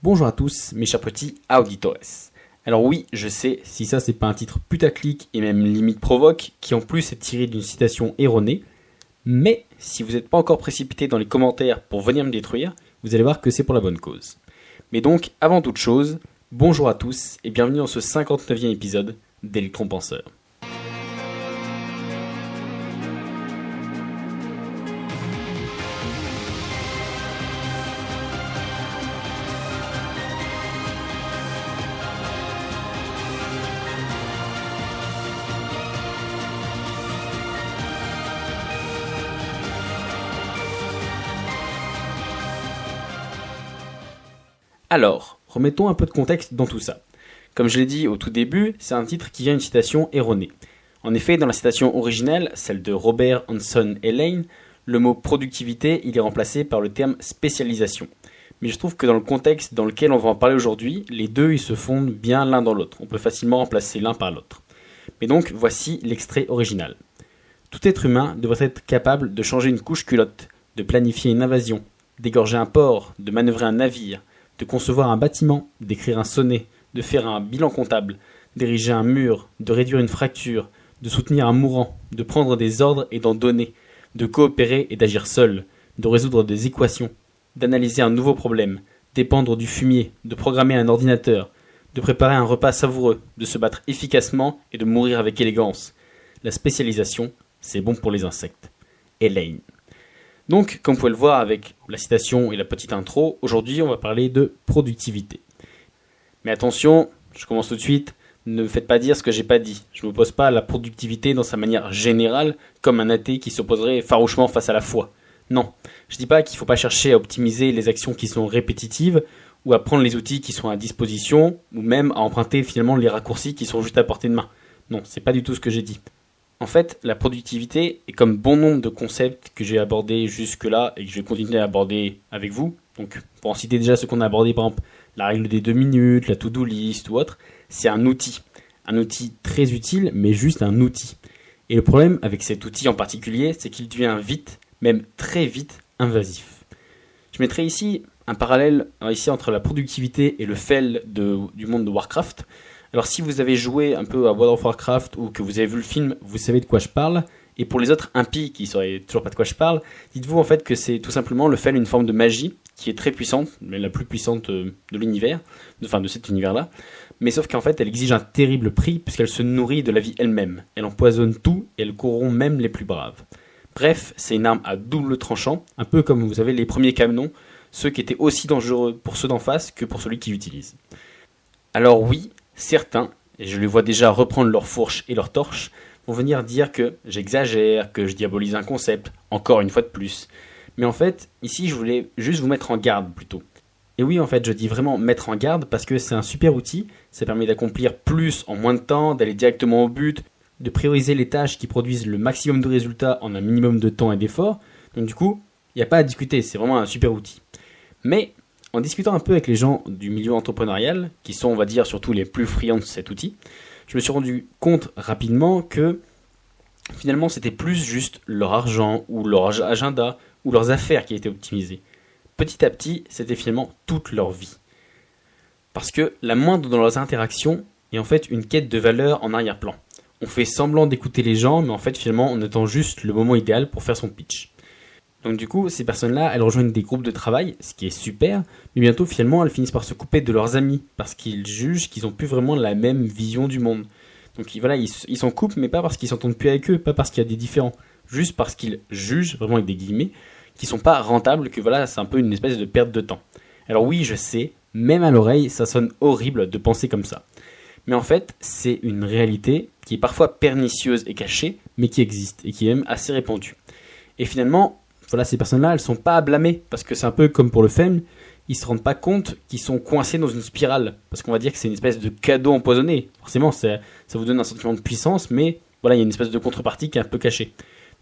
Bonjour à tous, mes chers petits auditores. Alors oui, je sais, si ça c'est pas un titre putaclic et même limite provoque, qui en plus est tiré d'une citation erronée, mais si vous n'êtes pas encore précipité dans les commentaires pour venir me détruire, vous allez voir que c'est pour la bonne cause. Mais donc, avant toute chose, bonjour à tous et bienvenue dans ce 59e épisode d'Electron Penseur. Alors, remettons un peu de contexte dans tout ça. Comme je l'ai dit au tout début, c'est un titre qui vient d'une citation erronée. En effet, dans la citation originelle, celle de Robert Hanson et Lane, le mot productivité, il est remplacé par le terme spécialisation. Mais je trouve que dans le contexte dans lequel on va en parler aujourd'hui, les deux ils se fondent bien l'un dans l'autre. On peut facilement remplacer l'un par l'autre. Mais donc, voici l'extrait original. Tout être humain devrait être capable de changer une couche culotte, de planifier une invasion, d'égorger un porc, de manœuvrer un navire, de concevoir un bâtiment, d'écrire un sonnet, de faire un bilan comptable, d'ériger un mur, de réduire une fracture, de soutenir un mourant, de prendre des ordres et d'en donner, de coopérer et d'agir seul, de résoudre des équations, d'analyser un nouveau problème, d'épandre du fumier, de programmer un ordinateur, de préparer un repas savoureux, de se battre efficacement et de mourir avec élégance. La spécialisation, c'est bon pour les insectes. Elaine. Donc, comme vous pouvez le voir avec la citation et la petite intro, aujourd'hui on va parler de productivité. Mais attention, je commence tout de suite, ne me faites pas dire ce que j'ai pas dit. Je ne m'oppose pas à la productivité dans sa manière générale, comme un athée qui s'opposerait farouchement face à la foi. Non, je dis pas qu'il ne faut pas chercher à optimiser les actions qui sont répétitives, ou à prendre les outils qui sont à disposition, ou même à emprunter finalement les raccourcis qui sont juste à portée de main. Non, c'est pas du tout ce que j'ai dit. En fait, la productivité est comme bon nombre de concepts que j'ai abordés jusque-là et que je vais continuer à aborder avec vous. Donc, pour en citer déjà ce qu'on a abordé, par exemple, la règle des 2 minutes, la to-do list ou autre, c'est un outil. Un outil très utile, mais juste un outil. Et le problème avec cet outil en particulier, c'est qu'il devient vite, même très vite, invasif. Je mettrai ici un parallèle entre la productivité et le fail du monde de Warcraft. Alors si vous avez joué un peu à World of Warcraft ou que vous avez vu le film, vous savez de quoi je parle. Et pour les autres impies qui ne sauraient toujours pas de quoi je parle, dites-vous en fait que c'est tout simplement le fail, une forme de magie qui est très puissante, mais la plus puissante de l'univers, de cet univers-là. Mais sauf qu'en fait elle exige un terrible prix puisqu'elle se nourrit de la vie elle-même. Elle empoisonne tout et elle corrompt même les plus braves. Bref, c'est une arme à double tranchant, un peu comme vous savez les premiers canons, ceux qui étaient aussi dangereux pour ceux d'en face que pour celui qui l'utilise. Alors oui, certains, et je les vois déjà reprendre leurs fourches et leurs torches, vont venir dire que j'exagère, que je diabolise un concept, encore une fois de plus. Mais en fait, ici je voulais juste vous mettre en garde plutôt. Et oui, en fait, je dis vraiment mettre en garde parce que c'est un super outil, ça permet d'accomplir plus en moins de temps, d'aller directement au but, de prioriser les tâches qui produisent le maximum de résultats en un minimum de temps et d'effort. Donc du coup, il n'y a pas à discuter, c'est vraiment un super outil. Mais en discutant un peu avec les gens du milieu entrepreneurial, qui sont, on va dire, surtout les plus friands de cet outil, je me suis rendu compte rapidement que finalement c'était plus juste leur argent ou leur agenda ou leurs affaires qui étaient optimisées. Petit à petit, c'était finalement toute leur vie. Parce que la moindre dans leurs interactions est en fait une quête de valeur en arrière-plan. On fait semblant d'écouter les gens, mais en fait finalement on attend juste le moment idéal pour faire son pitch. Donc du coup, ces personnes-là, elles rejoignent des groupes de travail, ce qui est super, mais bientôt finalement elles finissent par se couper de leurs amis, parce qu'ils jugent qu'ils n'ont plus vraiment la même vision du monde. Donc voilà, ils s'en coupent, mais pas parce qu'ils s'entendent plus avec eux, pas parce qu'il y a des différends, juste parce qu'ils jugent, vraiment avec des guillemets, qu'ils sont pas rentables, que voilà, c'est un peu une espèce de perte de temps. Alors oui, je sais, même à l'oreille, ça sonne horrible de penser comme ça. Mais en fait, c'est une réalité qui est parfois pernicieuse et cachée, mais qui existe, et qui est même assez répandue. Et finalement, voilà, ces personnes-là, elles sont pas à blâmer, parce que c'est un peu comme pour le femme, ils se rendent pas compte qu'ils sont coincés dans une spirale, parce qu'on va dire que c'est une espèce de cadeau empoisonné. Forcément, ça vous donne un sentiment de puissance, mais voilà, il y a une espèce de contrepartie qui est un peu cachée.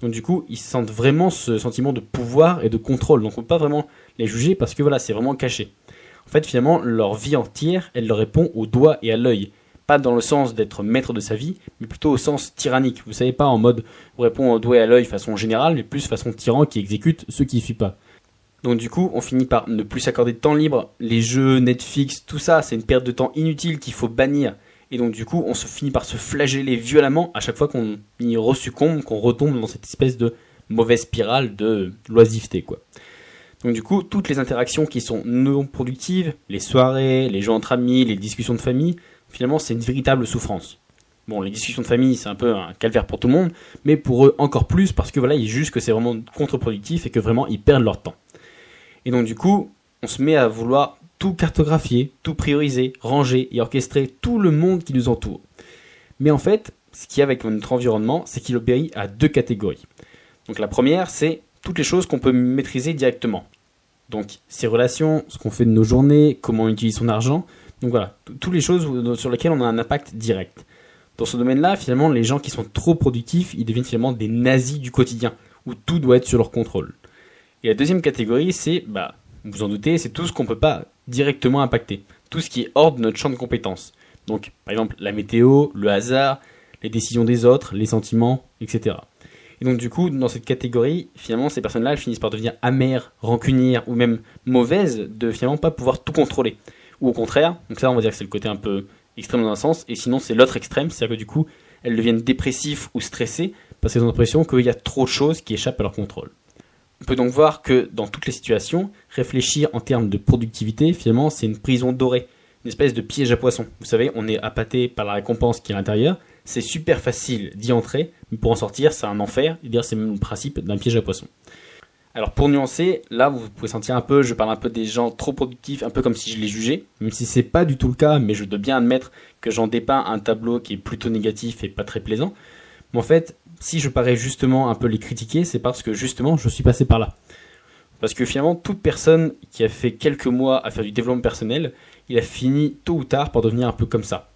Donc du coup, ils sentent vraiment ce sentiment de pouvoir et de contrôle, donc on peut pas vraiment les juger, parce que voilà, c'est vraiment caché. En fait, finalement, leur vie entière, elle leur répond au doigt et à l'œil. Pas dans le sens d'être maître de sa vie, mais plutôt au sens tyrannique. Vous savez, pas en mode on répond au doigt et à l'œil façon générale, mais plus façon tyran qui exécute ceux qui ne suivent pas. Donc du coup, on finit par ne plus s'accorder de temps libre. Les jeux, Netflix, tout ça, c'est une perte de temps inutile qu'il faut bannir. Et donc du coup, on se finit par se flageller violemment à chaque fois qu'on y resuccombe, qu'on retombe dans cette espèce de mauvaise spirale de l'oisiveté, quoi. Donc du coup, toutes les interactions qui sont non productives, les soirées, les jeux entre amis, les discussions de famille, finalement, c'est une véritable souffrance. Bon, les discussions de famille, c'est un peu un calvaire pour tout le monde, mais pour eux encore plus, parce que voilà, ils jugent que c'est vraiment contre-productif et que vraiment, ils perdent leur temps. Et donc du coup, on se met à vouloir tout cartographier, tout prioriser, ranger et orchestrer tout le monde qui nous entoure. Mais en fait, ce qu'il y a avec notre environnement, c'est qu'il obéit à 2 catégories. Donc la première, c'est toutes les choses qu'on peut maîtriser directement. Donc ses relations, ce qu'on fait de nos journées, comment on utilise son argent. Donc voilà, toutes les choses sur lesquelles on a un impact direct. Dans ce domaine-là, finalement, les gens qui sont trop productifs, ils deviennent finalement des nazis du quotidien, où tout doit être sur leur contrôle. Et la deuxième catégorie, c'est, vous vous en doutez, c'est tout ce qu'on ne peut pas directement impacter. Tout ce qui est hors de notre champ de compétences. Donc, par exemple, la météo, le hasard, les décisions des autres, les sentiments, etc. Et donc, du coup, dans cette catégorie, finalement, ces personnes-là, elles finissent par devenir amères, rancunières ou même mauvaises de finalement pas pouvoir tout contrôler. Ou au contraire, donc ça, on va dire que c'est le côté un peu extrême dans un sens, et sinon, c'est l'autre extrême, c'est-à-dire que du coup, elles deviennent dépressives ou stressées parce qu'elles ont l'impression qu'il y a trop de choses qui échappent à leur contrôle. On peut donc voir que dans toutes les situations, réfléchir en termes de productivité, finalement, c'est une prison dorée, une espèce de piège à poisson. Vous savez, on est appâté par la récompense qui est à l'intérieur, c'est super facile d'y entrer, mais pour en sortir, c'est un enfer, et d'ailleurs, c'est même le principe d'un piège à poisson. Alors pour nuancer, là vous pouvez sentir un peu, je parle un peu des gens trop productifs, un peu comme si je les jugeais, même si c'est pas du tout le cas, mais je dois bien admettre que j'en dépeins un tableau qui est plutôt négatif et pas très plaisant. Mais en fait, si je parais justement un peu les critiquer, c'est parce que justement je suis passé par là. Parce que finalement, toute personne qui a fait quelques mois à faire du développement personnel, il a fini tôt ou tard par devenir un peu comme ça.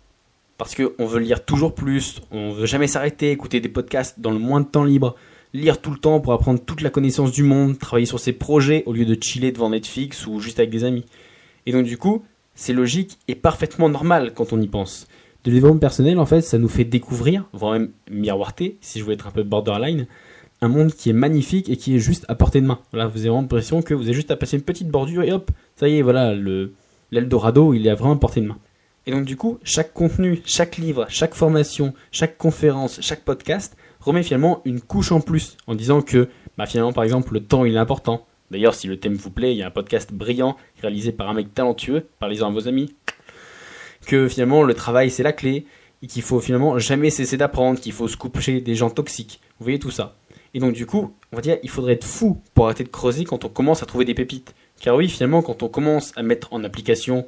Parce qu'on veut lire toujours plus, on veut jamais s'arrêter, écouter des podcasts dans le moins de temps libre, lire tout le temps pour apprendre toute la connaissance du monde, travailler sur ses projets au lieu de chiller devant Netflix ou juste avec des amis. Et donc du coup, c'est logique et parfaitement normal quand on y pense. De développement personnel, en fait, ça nous fait découvrir, voire même miroiter, si je veux être un peu borderline, un monde qui est magnifique et qui est juste à portée de main. Voilà, vous avez vraiment l'impression que vous avez juste à passer une petite bordure et hop, ça y est, voilà, l'Eldorado, il est vraiment à portée de main. Et donc du coup, chaque contenu, chaque livre, chaque formation, chaque conférence, chaque podcast remet finalement une couche en plus en disant que finalement par exemple le temps il est important. D'ailleurs si le thème vous plaît, il y a un podcast brillant réalisé par un mec talentueux, parlez-en à vos amis. Que finalement le travail c'est la clé et qu'il faut finalement jamais cesser d'apprendre, qu'il faut se couper des gens toxiques. Vous voyez tout ça. Et donc du coup, on va dire il faudrait être fou pour arrêter de creuser quand on commence à trouver des pépites. Car oui, finalement quand on commence à mettre en application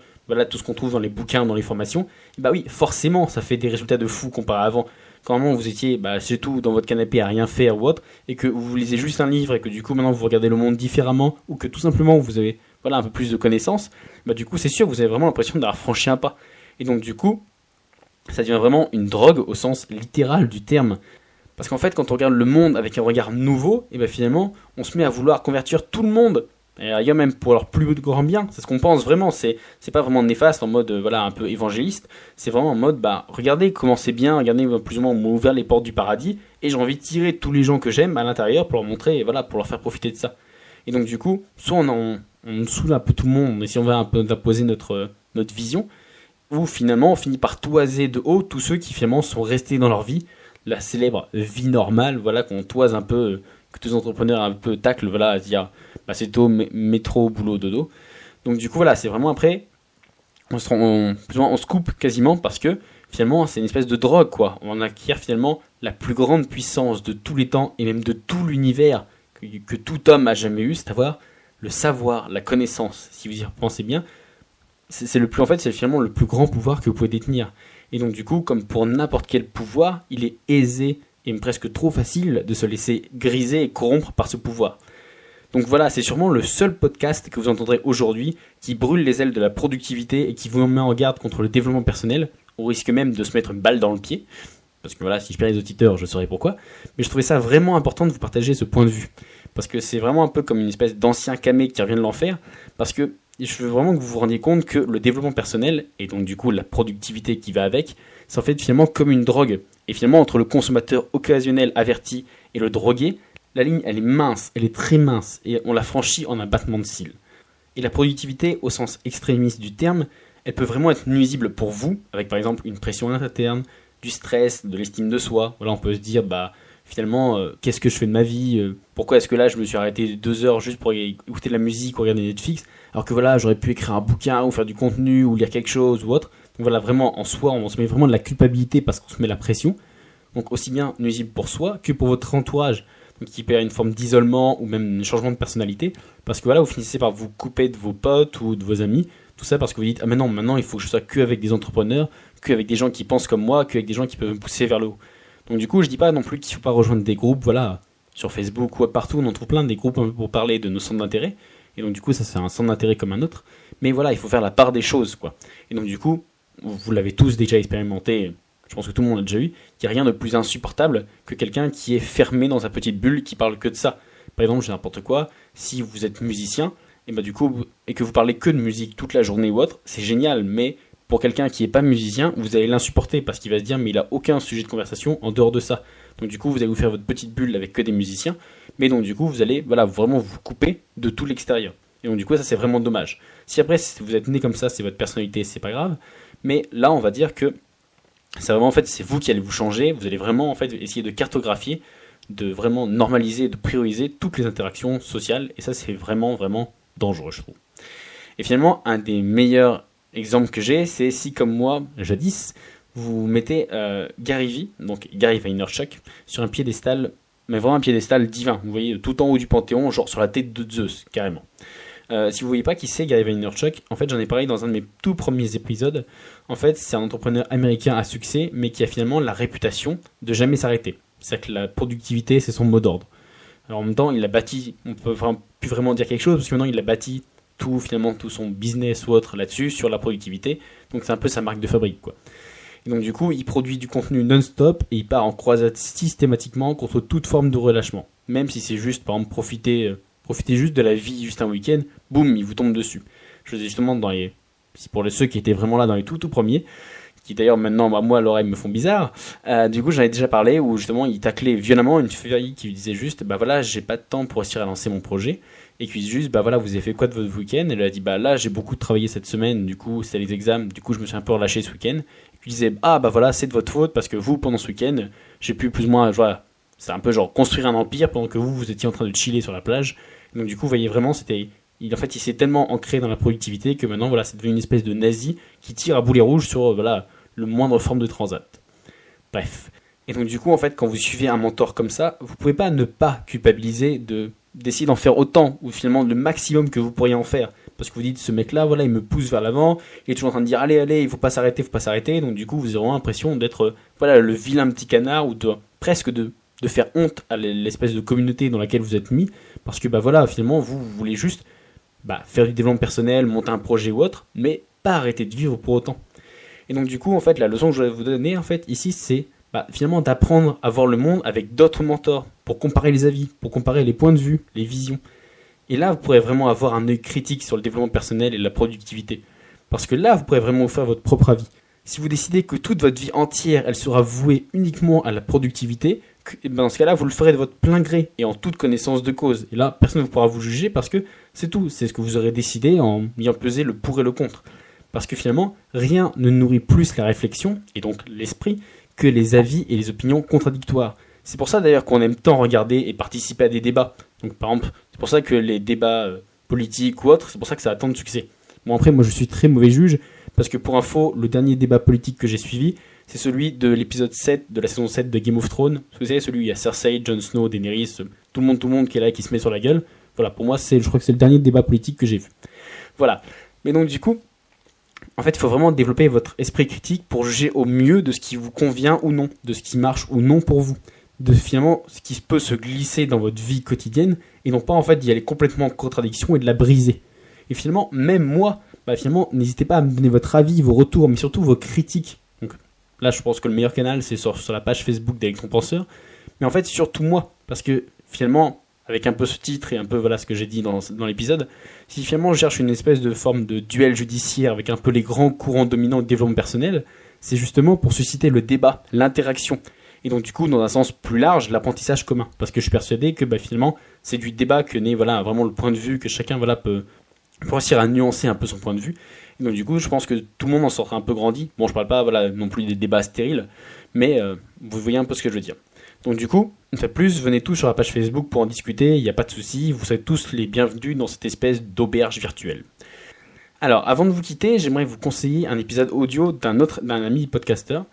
tout ce qu'on trouve dans les bouquins, dans les formations, oui, forcément ça fait des résultats de fou comparé à avant. Quand vous étiez, c'est tout, dans votre canapé à rien faire ou autre, et que vous lisez juste un livre et que du coup maintenant vous regardez le monde différemment, ou que tout simplement vous avez un peu plus de connaissances, du coup c'est sûr que vous avez vraiment l'impression d'avoir franchi un pas. Et donc du coup, ça devient vraiment une drogue au sens littéral du terme. Parce qu'en fait, quand on regarde le monde avec un regard nouveau, finalement, on se met à vouloir convertir tout le monde. Et ailleurs même pour leur plus grand bien, c'est ce qu'on pense vraiment, c'est pas vraiment néfaste en mode un peu évangéliste, c'est vraiment en mode regardez comment c'est bien, regardez plus ou moins on m'a ouvert les portes du paradis et j'ai envie de tirer tous les gens que j'aime à l'intérieur pour leur montrer, pour leur faire profiter de ça. Et donc du coup, soit on saoule un peu tout le monde, et si on va un peu imposer notre vision, ou finalement on finit par toiser de haut tous ceux qui finalement sont restés dans leur vie, la célèbre vie normale, qu'on toise un peu, que tous les entrepreneurs un peu taclent, à se dire c'est tôt, métro, boulot, dodo. Donc du coup c'est vraiment après, on se coupe quasiment parce que finalement c'est une espèce de drogue quoi. On acquiert finalement la plus grande puissance de tous les temps et même de tout l'univers que tout homme a jamais eu, c'est avoir le savoir, la connaissance. Si vous y repensez bien, c'est finalement le plus grand pouvoir que vous pouvez détenir. Et donc du coup, comme pour n'importe quel pouvoir, il est aisé et presque trop facile de se laisser griser et corrompre par ce pouvoir. Donc c'est sûrement le seul podcast que vous entendrez aujourd'hui qui brûle les ailes de la productivité et qui vous met en garde contre le développement personnel, au risque même de se mettre une balle dans le pied. Parce que si je perds les auditeurs, je saurai pourquoi. Mais je trouvais ça vraiment important de vous partager ce point de vue. Parce que c'est vraiment un peu comme une espèce d'ancien camé qui revient de l'enfer. Parce que je veux vraiment que vous vous rendiez compte que le développement personnel, et donc du coup la productivité qui va avec, c'est en fait finalement comme une drogue. Et finalement entre le consommateur occasionnel averti et le drogué, La ligne, elle est mince, elle est très mince, et on la franchit en un battement de cils. Et la productivité, au sens extrémiste du terme, elle peut vraiment être nuisible pour vous, avec par exemple une pression interne, du stress, de l'estime de soi. Voilà, on peut se dire, finalement, qu'est-ce que je fais de ma vie, pourquoi est-ce que là je me suis arrêté 2 heures juste pour écouter de la musique ou regarder Netflix, alors que voilà, j'aurais pu écrire un bouquin ou faire du contenu ou lire quelque chose ou autre. Donc voilà, vraiment en soi, on se met vraiment de la culpabilité parce qu'on se met la pression. Donc aussi bien nuisible pour soi que pour votre entourage, donc qui peut avoir une forme d'isolement ou même un changement de personnalité, parce que voilà, vous finissez par vous couper de vos potes ou de vos amis, tout ça parce que vous dites, ah mais non, maintenant il faut que je sois que avec des entrepreneurs, que avec des gens qui pensent comme moi, que avec des gens qui peuvent me pousser vers le haut. Donc du coup, je dis pas non plus qu'il faut pas rejoindre des groupes, voilà, sur Facebook ou partout, on en trouve plein des groupes un peu pour parler de nos centres d'intérêt, et donc du coup, ça c'est un centre d'intérêt comme un autre, mais voilà, il faut faire la part des choses, quoi. Et donc du coup, vous l'avez tous déjà expérimenté, je pense que tout le monde l'a déjà eu, qu'il n'y a rien de plus insupportable que quelqu'un qui est fermé dans sa petite bulle, qui parle que de ça. Par exemple, j'ai n'importe quoi, si vous êtes musicien, et que vous parlez que de musique toute la journée ou autre, c'est génial, mais pour quelqu'un qui n'est pas musicien, vous allez l'insupporter parce qu'il va se dire mais il a aucun sujet de conversation en dehors de ça. Donc du coup, vous allez vous faire votre petite bulle avec que des musiciens, mais donc du coup, vous allez vraiment vous couper de tout l'extérieur. Et donc du coup, ça c'est vraiment dommage. Si après vous êtes né comme ça, c'est votre personnalité, c'est pas grave, mais là, on va dire que c'est vraiment c'est vous qui allez vous changer, vous allez vraiment essayer de cartographier, de vraiment normaliser, de prioriser toutes les interactions sociales, et ça c'est vraiment dangereux, je trouve. Et finalement, un des meilleurs exemples que j'ai, c'est si comme moi, jadis, vous mettez Gary V, donc Gary Vaynerchuk, sur un piédestal, mais vraiment un piédestal divin, vous voyez, tout en haut du Panthéon, genre sur la tête de Zeus, carrément. Si vous ne voyez pas qui c'est Gary Vaynerchuk, en fait j'en ai parlé dans un de mes tout premiers épisodes. En fait c'est un entrepreneur américain à succès, mais qui a finalement la réputation de jamais s'arrêter. C'est-à-dire que la productivité c'est son mot d'ordre. Alors en même temps il a bâti, on peut plus vraiment dire quelque chose, parce que maintenant il a bâti tout son business ou autre là-dessus, sur la productivité. Donc c'est un peu sa marque de fabrique, quoi. Et donc du coup il produit du contenu non-stop et il part en croisade systématiquement contre toute forme de relâchement. Même si c'est juste par exemple profiter juste de la vie, juste un week-end, boum, il vous tombe dessus. Je faisais justement pour ceux qui étaient vraiment là dans les tout premiers, qui d'ailleurs maintenant, moi à l'oreille me font bizarre, du coup j'en ai déjà parlé, où justement il taclait violemment une fille qui lui disait juste, voilà, j'ai pas de temps pour réussir à lancer mon projet, et qui lui dit juste, voilà, vous avez fait quoi de votre week-end? Elle a dit, là j'ai beaucoup travaillé cette semaine, du coup c'était les examens, du coup je me suis un peu relâché ce week-end, et puis il disait, voilà, c'est de votre faute, parce que vous, pendant ce week-end, j'ai pu plus ou moins, voilà, c'est un peu genre construire un empire pendant que vous étiez en train de chiller sur la plage. Donc du coup, vous voyez vraiment, il s'est tellement ancré dans la productivité que maintenant, c'est devenu une espèce de nazi qui tire à boulet rouge sur le moindre forme de transat. Bref. Et donc du coup, quand vous suivez un mentor comme ça, vous pouvez pas ne pas culpabiliser d'essayer d'en faire autant, ou finalement le maximum que vous pourriez en faire. Parce que vous dites, ce mec-là, il me pousse vers l'avant, il est toujours en train de dire, allez, il faut pas s'arrêter. Donc du coup, vous aurez l'impression d'être, le vilain petit canard, ou presque de faire honte à l'espèce de communauté dans laquelle vous êtes mis, parce que finalement vous voulez juste faire du développement personnel, monter un projet ou autre, mais pas arrêter de vivre pour autant. Et donc du coup la leçon que je vais vous donner ici, c'est finalement d'apprendre à voir le monde avec d'autres mentors, pour comparer les avis, pour comparer les points de vue, les visions. Et là vous pourrez vraiment avoir un œil critique sur le développement personnel et la productivité, parce que là vous pourrez vraiment vous faire votre propre avis. Si vous décidez que toute votre vie entière elle sera vouée uniquement à la productivité, dans ce cas-là, vous le ferez de votre plein gré et en toute connaissance de cause. Et là, personne ne pourra vous juger parce que c'est tout. C'est ce que vous aurez décidé en ayant pesé le pour et le contre. Parce que finalement, rien ne nourrit plus la réflexion, et donc l'esprit, que les avis et les opinions contradictoires. C'est pour ça d'ailleurs qu'on aime tant regarder et participer à des débats. Donc par exemple, c'est pour ça que les débats politiques ou autres, c'est pour ça que ça a tant de succès. Bon après, moi je suis très mauvais juge, parce que pour info, le dernier débat politique que j'ai suivi, c'est celui de l'épisode 7 de la saison 7 de Game of Thrones. Vous savez, celui où il y a Cersei, Jon Snow, Daenerys, tout le monde qui est là, qui se met sur la gueule. Voilà, pour moi, je crois que c'est le dernier débat politique que j'ai vu. Voilà. Mais donc du coup, il faut vraiment développer votre esprit critique pour juger au mieux de ce qui vous convient ou non, de ce qui marche ou non pour vous, de finalement ce qui peut se glisser dans votre vie quotidienne, et non pas d'y aller complètement en contradiction et de la briser. Et finalement, même moi, n'hésitez pas à me donner votre avis, vos retours, mais surtout vos critiques. Donc là, je pense que le meilleur canal, c'est sur la page Facebook d'Electron Penseur. Mais surtout moi, parce que finalement, avec un peu ce titre et un peu ce que j'ai dit dans l'épisode, si finalement je cherche une espèce de forme de duel judiciaire avec un peu les grands courants dominants du développement personnel, c'est justement pour susciter le débat, l'interaction. Et donc du coup, dans un sens plus large, l'apprentissage commun. Parce que je suis persuadé que finalement, c'est du débat que naît vraiment le point de vue, que chacun peut réussir à nuancer un peu son point de vue. Et donc du coup, je pense que tout le monde en sortira un peu grandi. Bon, je parle pas non plus des débats stériles, mais vous voyez un peu ce que je veux dire. Donc du coup, une fois de plus, venez tous sur la page Facebook pour en discuter, il n'y a pas de souci, vous serez tous les bienvenus dans cette espèce d'auberge virtuelle. Alors, avant de vous quitter, j'aimerais vous conseiller un épisode audio d'un ami podcasteur.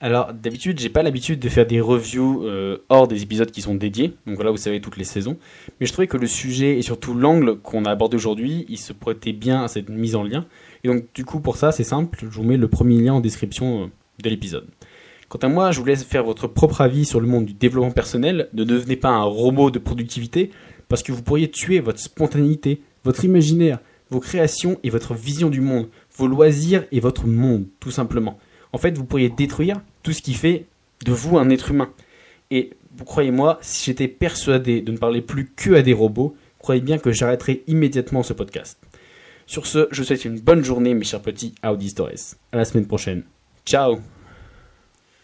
Alors, d'habitude, j'ai pas l'habitude de faire des reviews hors des épisodes qui sont dédiés, donc voilà, vous savez, toutes les saisons. Mais je trouvais que le sujet et surtout l'angle qu'on a abordé aujourd'hui, il se prêtait bien à cette mise en lien. Et donc, du coup, pour ça, c'est simple, je vous mets le premier lien en description de l'épisode. Quant à moi, je vous laisse faire votre propre avis sur le monde du développement personnel. Ne devenez pas un robot de productivité, parce que vous pourriez tuer votre spontanéité, votre imaginaire, vos créations et votre vision du monde, vos loisirs et votre monde, tout simplement. En fait, vous pourriez détruire tout ce qui fait de vous un être humain. Et vous croyez-moi, si j'étais persuadé de ne parler plus que à des robots, croyez bien que j'arrêterais immédiatement ce podcast. Sur ce, je vous souhaite une bonne journée, mes chers petits Auditores. À la semaine prochaine. Ciao!